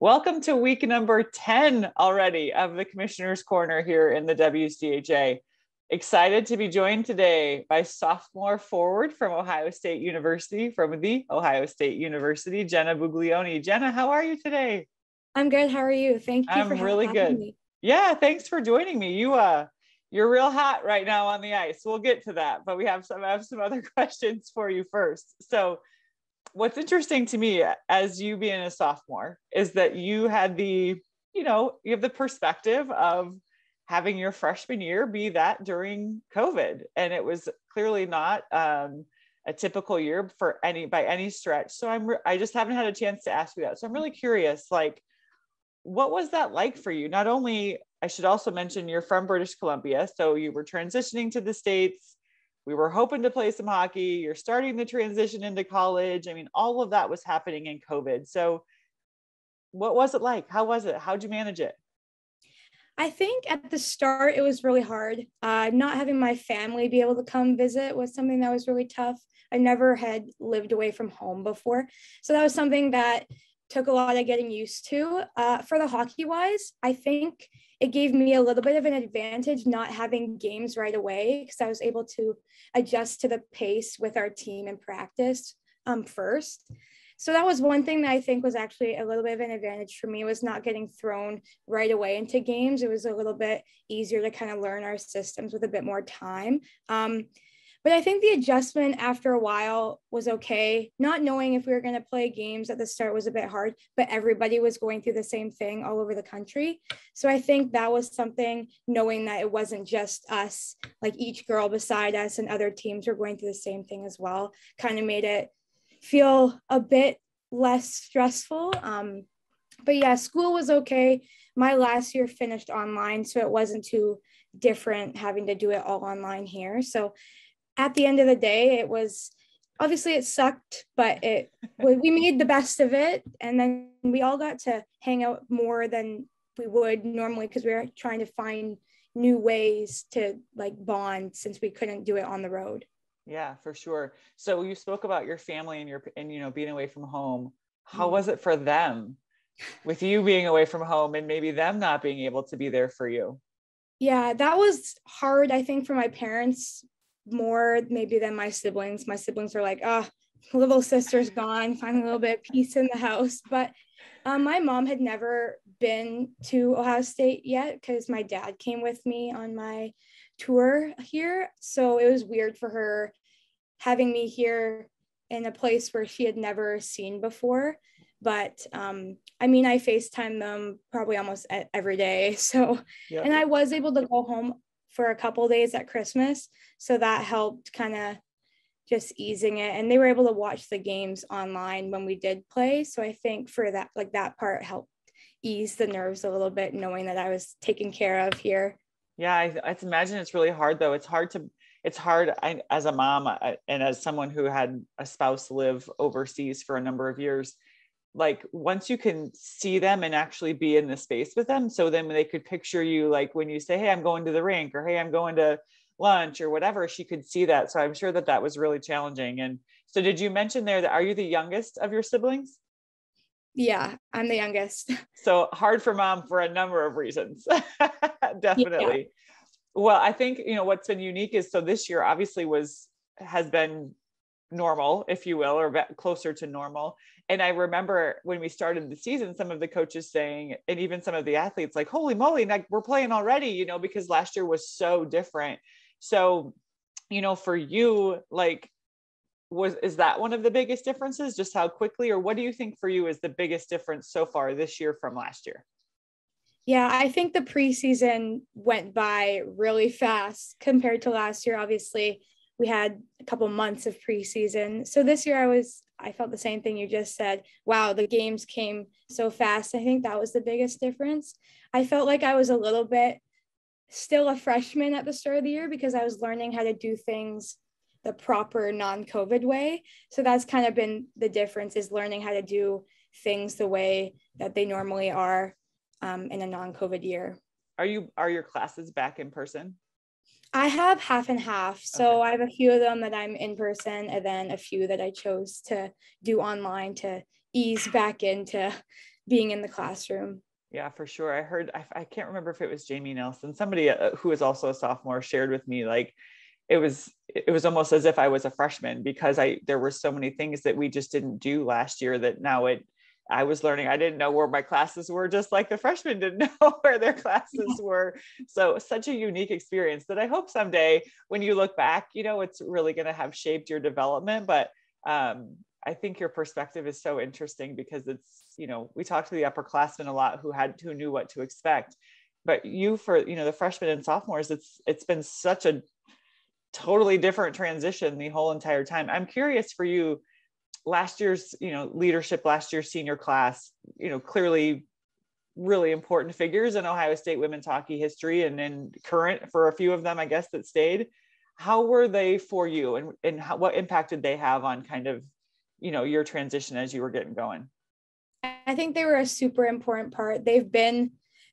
Welcome to week number 10 already of the Commissioner's Corner here in the WCHA. Excited to be joined today by sophomore forward from Ohio State University, Jenna Buglioni. Jenna, how are you today? I'm good. How are you? Thank you for I'm really having good. me. Yeah, thanks for joining me. You're real hot right now on the ice. We'll get to that, but I have some other questions for you first. So what's interesting to me as you being a sophomore is that you had you have the perspective of having your freshman year be that during COVID. And it was clearly not a typical year by any stretch. So I just haven't had a chance to ask you that. So I'm really curious, like, what was that like for you? Not only, I should also mention you're from British Columbia, so you were transitioning to the States. We were hoping to play some hockey. You're starting the transition into college. I mean, all of that was happening in COVID. So what was it like? How was it? How'd you manage it? I think at the start, it was really hard. Not having my family be able to come visit was something that was really tough. I never had lived away from home before. So that was something that took a lot of getting used to. For the hockey wise, I think it gave me a little bit of an advantage not having games right away because I was able to adjust to the pace with our team in practice first. So that was one thing that I think was actually a little bit of an advantage for me, was not getting thrown right away into games. It was a little bit easier to kind of learn our systems with a bit more time. But I think the adjustment after a while was okay. Not knowing if we were going to play games at the start was a bit hard, but everybody was going through the same thing all over the country. So I think that was something, knowing that it wasn't just us, like each girl beside us and other teams were going through the same thing as well, kind of made it feel a bit less stressful. But yeah, school was okay. My last year finished online, so it wasn't too different having to do it all online here. So at the end of the day, it was, obviously it sucked, but we made the best of it. And then we all got to hang out more than we would normally because we were trying to find new ways to like bond since we couldn't do it on the road. Yeah, for sure. So you spoke about your family and being away from home. How was it for them with you being away from home and maybe them not being able to be there for you? Yeah, that was hard, I think, for my parents more maybe than my siblings. My siblings are like, oh, little sister's gone, find a little bit of peace in the house. But my mom had never been to Ohio State yet because my dad came with me on my tour here. So it was weird for her having me here in a place where she had never seen before. But I mean, I FaceTime them probably almost every day. So, Yep. and I was able to go home for a couple of days at Christmas. So that helped kind of just easing it. And they were able to watch the games online when we did play. So I think for that, like that part helped ease the nerves a little bit, knowing that I was taken care of here. Yeah, I imagine it's really hard though. It's hard as a mom and as someone who had a spouse live overseas for a number of years. Like once you can see them and actually be in the space with them, so then they could picture you, like when you say, hey, I'm going to the rink, or hey, I'm going to lunch or whatever, she could see that. So I'm sure that was really challenging. And so did you mention there that, are you the youngest of your siblings? Yeah, I'm the youngest. So hard for mom for a number of reasons. Yeah. Definitely. Well, I think, what's been unique is, so this year obviously has been normal, if you will, or closer to normal. And I remember when we started the season, some of the coaches saying, and even some of the athletes, like, holy moly, like we're playing already, because last year was so different. So, for you, like, is that one of the biggest differences, just how quickly, or what do you think for you is the biggest difference so far this year from last year? Yeah, I think the preseason went by really fast compared to last year. Obviously, we had a couple months of preseason. So this year I felt the same thing you just said. Wow, the games came so fast. I think that was the biggest difference. I felt like I was a little bit still a freshman at the start of the year because I was learning how to do things the proper non-COVID way. So that's kind of been the difference, is learning how to do things the way that they normally are in a non-COVID year. Are your classes back in person? I have half and half. So Okay. I have a few of them that I'm in person, and then a few that I chose to do online to ease back into being in the classroom. Yeah, for sure. I heard, I can't remember if it was Jamie Nelson, somebody who is also a sophomore shared with me, like, it was almost as if I was a freshman, because there were so many things that we just didn't do last year that now I was learning. I didn't know where my classes were, just like the freshmen didn't know where their classes were. So such a unique experience that I hope someday when you look back, it's really going to have shaped your development. But I think your perspective is so interesting, because it's, we talked to the upperclassmen a lot who knew what to expect, but for the freshmen and sophomores, it's been such a totally different transition the whole entire time. I'm curious for you, last year's, leadership, last year's senior class, clearly really important figures in Ohio State women's hockey history, and then current for a few of them, I guess, that stayed. How were they for you, and what impact did they have on kind of, your transition as you were getting going? I think they were a super important part. They've been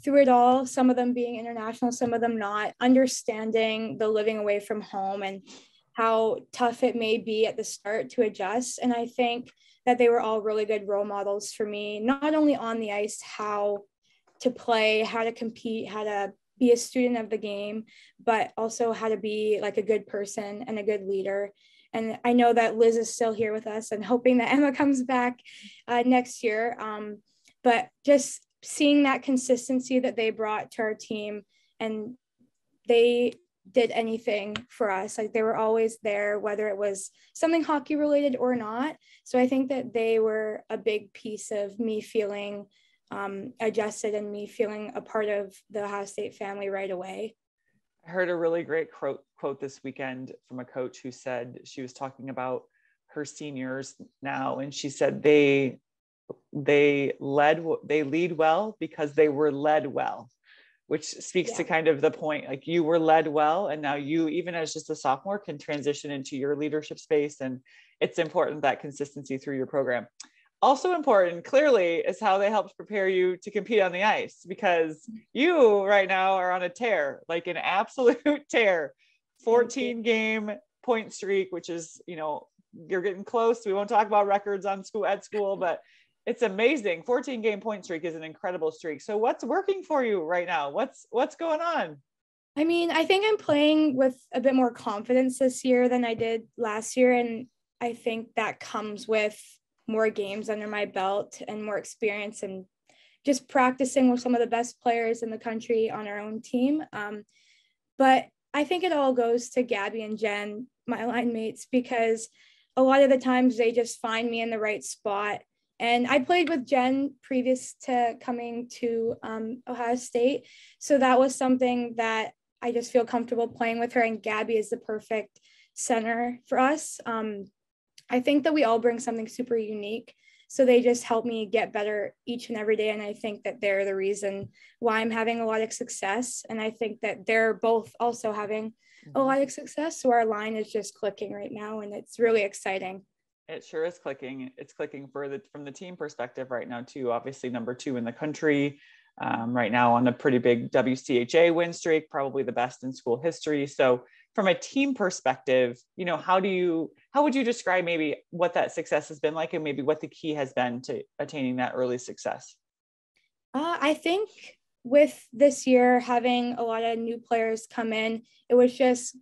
through it all, some of them being international, some of them not, understanding the living away from home and how tough it may be at the start to adjust. And I think that they were all really good role models for me, not only on the ice, how to play, how to compete, how to be a student of the game, but also how to be like a good person and a good leader. And I know that Liz is still here with us, and hoping that Emma comes back next year. But just seeing that consistency that they brought to our team, and they did anything for us. Like, they were always there, whether it was something hockey related or not. So I think that they were a big piece of me feeling adjusted and me feeling a part of the Ohio State family right away. I heard a really great quote this weekend from a coach who said, she was talking about her seniors now, and she said they lead well because they were led well, which speaks to kind of the point, like, you were led well, and now you, even as just a sophomore, can transition into your leadership space. And it's important, that consistency through your program. Also important, clearly, is how they helped prepare you to compete on the ice, because you right now are on a tear, like an absolute tear. 14 game point streak, which is, you're getting close. We won't talk about records at school, but it's amazing. 14 game point streak is an incredible streak. So what's working for you right now? What's going on? I mean, I think I'm playing with a bit more confidence this year than I did last year. And I think that comes with more games under my belt and more experience, and just practicing with some of the best players in the country on our own team. But I think it all goes to Gabby and Jen, my line mates, because a lot of the times they just find me in the right spot. And I played with Jen previous to coming to Ohio State. So that was something that I just feel comfortable playing with her. And Gabby is the perfect center for us. I think that we all bring something super unique. So they just help me get better each and every day. And I think that they're the reason why I'm having a lot of success. And I think that they're both also having a lot of success. So our line is just clicking right now, and it's really exciting. It sure is clicking. It's clicking from the team perspective right now too. Obviously, number 2 in the country right now on a pretty big WCHA win streak, probably the best in school history. So from a team perspective, how would you describe maybe what that success has been like, and maybe what the key has been to attaining that early success? I think with this year, having a lot of new players come in, it was just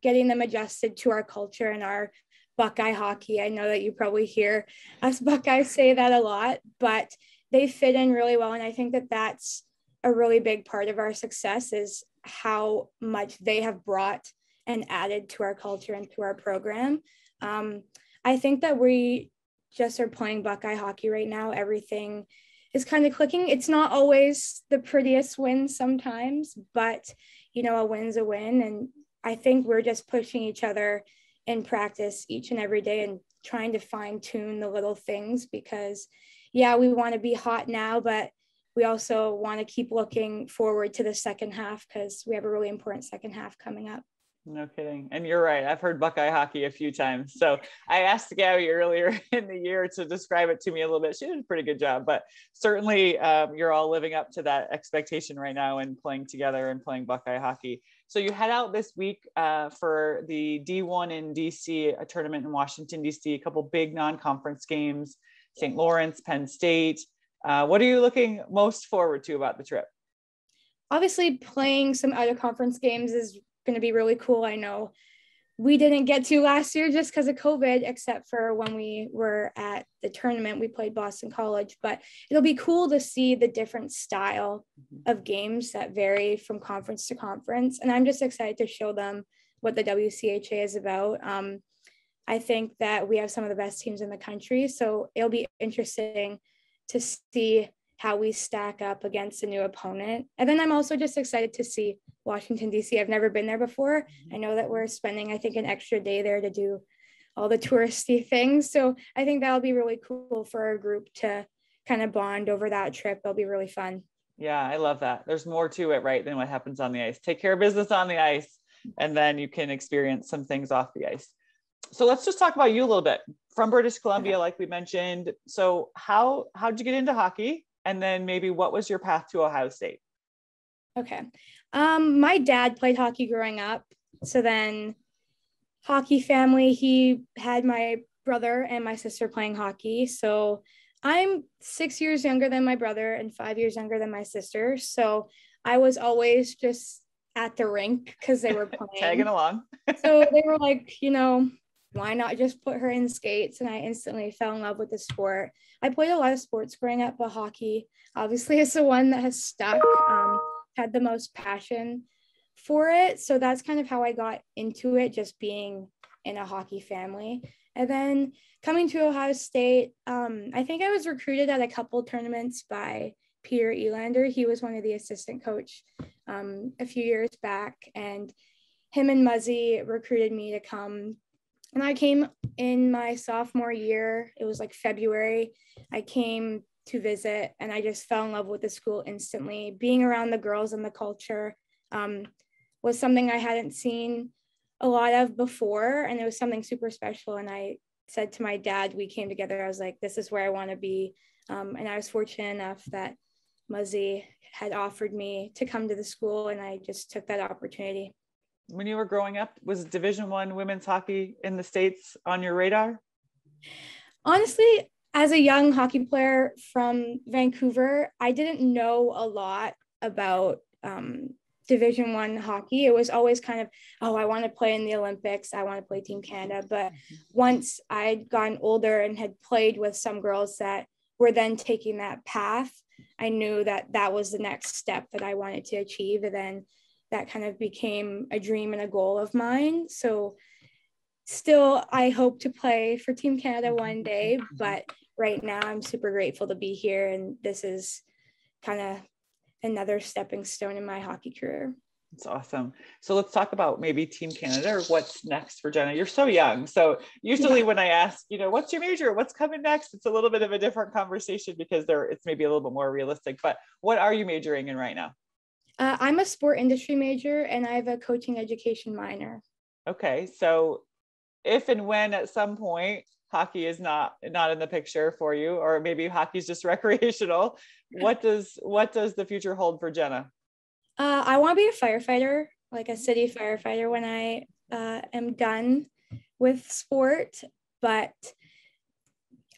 getting them adjusted to our culture and our Buckeye hockey. I know that you probably hear us Buckeyes say that a lot, but they fit in really well. And I think that that's a really big part of our success, is how much they have brought and added to our culture and to our program. I think that we just are playing Buckeye hockey right now. Everything is kind of clicking. It's not always the prettiest win sometimes, but a win's a win. And I think we're just pushing each other in practice each and every day and trying to fine tune the little things, because we want to be hot now, but we also want to keep looking forward to the second half, because we have a really important second half coming up. No kidding. And you're right. I've heard Buckeye hockey a few times. So I asked Gabby earlier in the year to describe it to me a little bit. She did a pretty good job, but certainly you're all living up to that expectation right now and playing together and playing Buckeye hockey. So you head out this week for the D1 in DC, a tournament in Washington, DC, a couple big non-conference games, St. Lawrence, Penn State. What are you looking most forward to about the trip? Obviously, playing some out of conference games is going to be really cool. I know we didn't get to last year just because of COVID, except for when we were at the tournament, we played Boston College, but it'll be cool to see the different style of games that vary from conference to conference. And I'm just excited to show them what the WCHA is about. I think that we have some of the best teams in the country, so it'll be interesting to see how we stack up against a new opponent. And then I'm also just excited to see Washington, D.C. I've never been there before. I know that we're spending, I think, an extra day there to do all the touristy things. So I think that'll be really cool for our group to kind of bond over that trip. It'll be really fun. Yeah, I love that. There's more to it, right, than what happens on the ice. Take care of business on the ice, and then you can experience some things off the ice. So let's just talk about you a little bit. From British Columbia, like we mentioned. So how'd you get into hockey? And then maybe what was your path to Ohio State? Okay. My dad played hockey growing up. So then hockey family, he had my brother and my sister playing hockey. So I'm 6 years younger than my brother and 5 years younger than my sister. So I was always just at the rink because they were playing. Tagging along. So they were like, why not just put her in skates? And I instantly fell in love with the sport. I played a lot of sports growing up, but hockey obviously is the one that has stuck, had the most passion for it. So that's kind of how I got into it, just being in a hockey family. And then coming to Ohio State, I think I was recruited at a couple tournaments by Peter Elander. He was one of the assistant coach a few years back, and him and Muzzy recruited me to come. And I came in my sophomore year. It was like February. I came to visit, and I just fell in love with the school instantly. Being around the girls and the culture was something I hadn't seen a lot of before, and it was something super special. And I said to my dad, we came together, I was like, this is where I want to be. And I was fortunate enough that Muzzy had offered me to come to the school, and I just took that opportunity. When you were growing up, was Division I women's hockey in the States on your radar? Honestly, as a young hockey player from Vancouver, I didn't know a lot about Division I hockey. It was always kind of, I want to play in the Olympics. I want to play Team Canada. But once I'd gotten older and had played with some girls that were then taking that path, I knew that that was the next step that I wanted to achieve. And then that kind of became a dream and a goal of mine. So still, I hope to play for Team Canada one day, but right now I'm super grateful to be here. And this is kind of another stepping stone in my hockey career. That's awesome. So let's talk about maybe Team Canada, or what's next for Jenna. You're so young. So usually when I ask, what's your major, what's coming next, it's a little bit of a different conversation because it's maybe a little bit more realistic, but what are you majoring in right now? I'm a sport industry major, and I have a coaching education minor. Okay. So if and when at some point hockey is not in the picture for you, or maybe hockey is just recreational, what does the future hold for Jenna? I want to be a firefighter, like a city firefighter when I am done with sport, but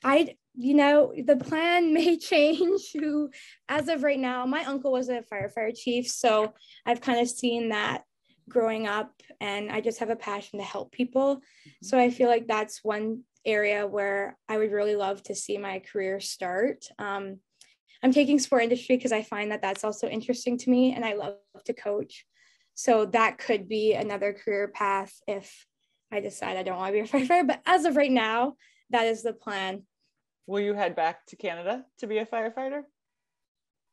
the plan may change. As of right now, my uncle was a firefighter chief, so I've kind of seen that growing up, and I just have a passion to help people. So I feel like that's one area where I would really love to see my career start. I'm taking sport industry because I find that that's also interesting to me, and I love to coach. So that could be another career path if I decide I don't want to be a firefighter. But as of right now, that is the plan. Will you head back to Canada to be a firefighter?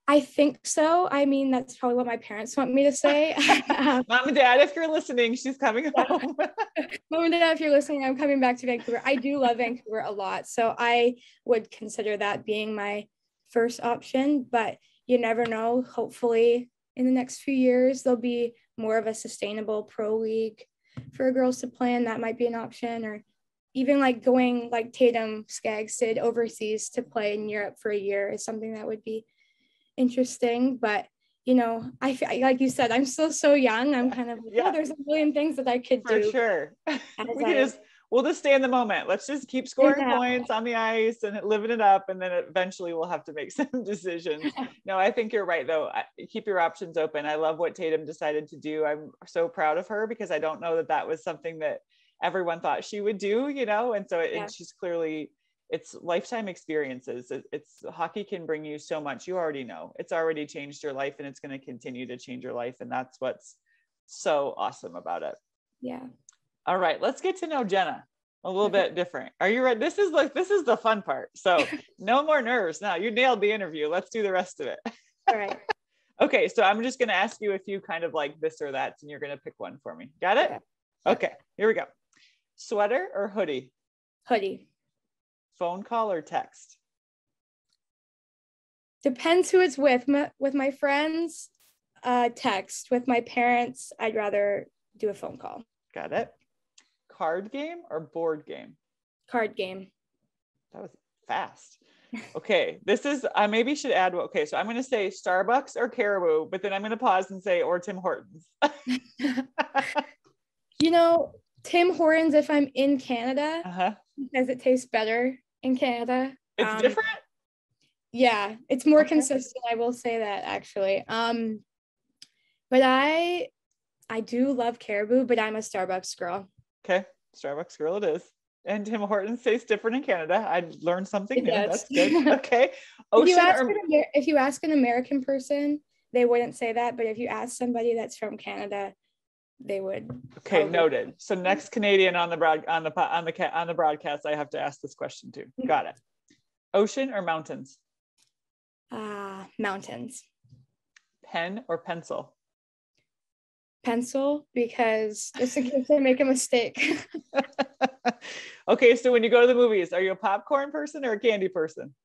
I think so. I mean, that's probably what my parents want me to say. Mom and Dad, if you're listening, she's coming home. Mom and Dad, if you're listening, I'm coming back to Vancouver. I do love Vancouver a lot. So I would consider that being my first option, but you never know. Hopefully in the next few years, there'll be more of a sustainable pro league for girls to play, and that might be an option. Or even like going like Tatum Skaggs did overseas to play in Europe for a year is something that would be interesting. But I feel like you said, I'm still so young. I'm kind of there's a million things that I could do. For sure. we'll just stay in the moment. Let's just keep scoring Yeah. points on the ice and living it up. And then eventually we'll have to make some decisions. No, I think you're right though. Keep your options open. I love what Tatum decided to do. I'm so proud of her because I don't know that that was something that everyone thought she would do, you know? And so and she's clearly, it's lifetime experiences. It's hockey can bring you so much. You already know it's already changed your life and it's going to continue to change your life. And that's what's so awesome about it. Yeah. All right, let's get to know Jenna a little bit different. Are you ready? This is the fun part. So no more nerves. Now you nailed the interview. Let's do the rest of it. All right. Okay. So I'm just going to ask you a few kind of like this or that, and you're going to pick one for me. Got it? Okay. Here we go. Sweater or hoodie? Hoodie. Phone call or text? Depends who it's with. With my friends, text. With my parents, I'd rather do a phone call. Got it. Card game or board game? Card game. That was fast. Okay, this is, I maybe should add, okay, so I'm going to say Starbucks or Caribou, but then I'm going to pause and say, or Tim Hortons. You know, Tim Hortons if I'm in Canada, because it tastes better in Canada. It's different? Yeah, it's more consistent. I will say that actually. But I do love Caribou, but I'm a Starbucks girl. Okay, Starbucks girl it is. And Tim Hortons tastes different in Canada. I learned something new. That's good. Okay. If you ask an American person, they wouldn't say that. But if you ask somebody that's from Canada, they would. Okay, noted. So next Canadian on the broadcast, I have to ask this question too. Got it. Ocean or mountains? Mountains. Pen or pencil? Pencil, because just in case I make a mistake. Okay, so when you go to the movies, are you a popcorn person or a candy person?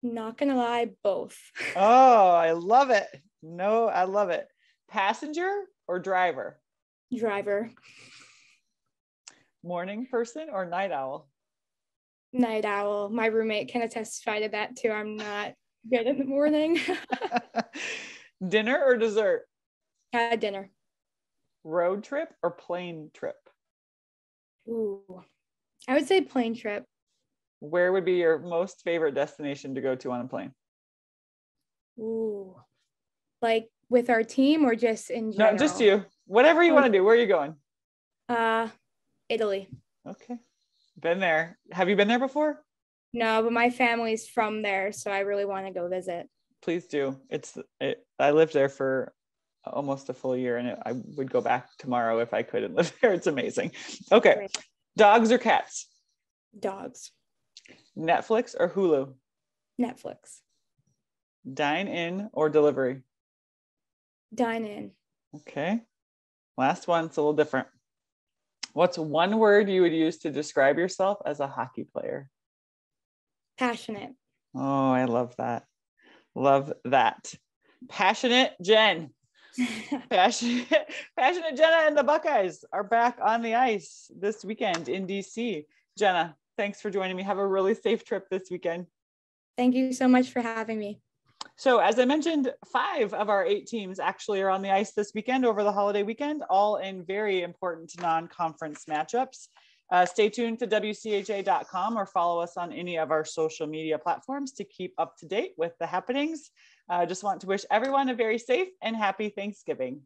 Not gonna lie, both. Oh, I love it. No, I love it. Passenger or driver? Driver. Morning person or night owl? Night owl. My roommate can testify to that too. I'm not good in the morning. Dinner or dessert? Dinner. Road trip or plane trip? Ooh, I would say plane trip. Where would be your most favorite destination to go to on a plane? Ooh, like with our team or just in general? No, just you. Whatever you want to do. Where are you going? Italy. Okay. Been there. Have you been there before? No, but my family's from there, so I really want to go visit. Please do. I lived there for almost a full year, and I would go back tomorrow if I could and live there. It's amazing. Okay. Great. Dogs or cats? Dogs. Netflix or Hulu? Netflix. Dine in or delivery? Dine in. Okay. Last one. It's a little different. What's one word you would use to describe yourself as a hockey player? Passionate. Oh, I love that. Love that. Passionate Jen. Passionate Jenna and the Buckeyes are back on the ice this weekend in DC. Jenna, thanks for joining me. Have a really safe trip this weekend. Thank you so much for having me. So as I mentioned, 5 of our 8 teams actually are on the ice this weekend over the holiday weekend, all in very important non-conference matchups. Stay tuned to WCHA.com or follow us on any of our social media platforms to keep up to date with the happenings. Just want to wish everyone a very safe and happy Thanksgiving.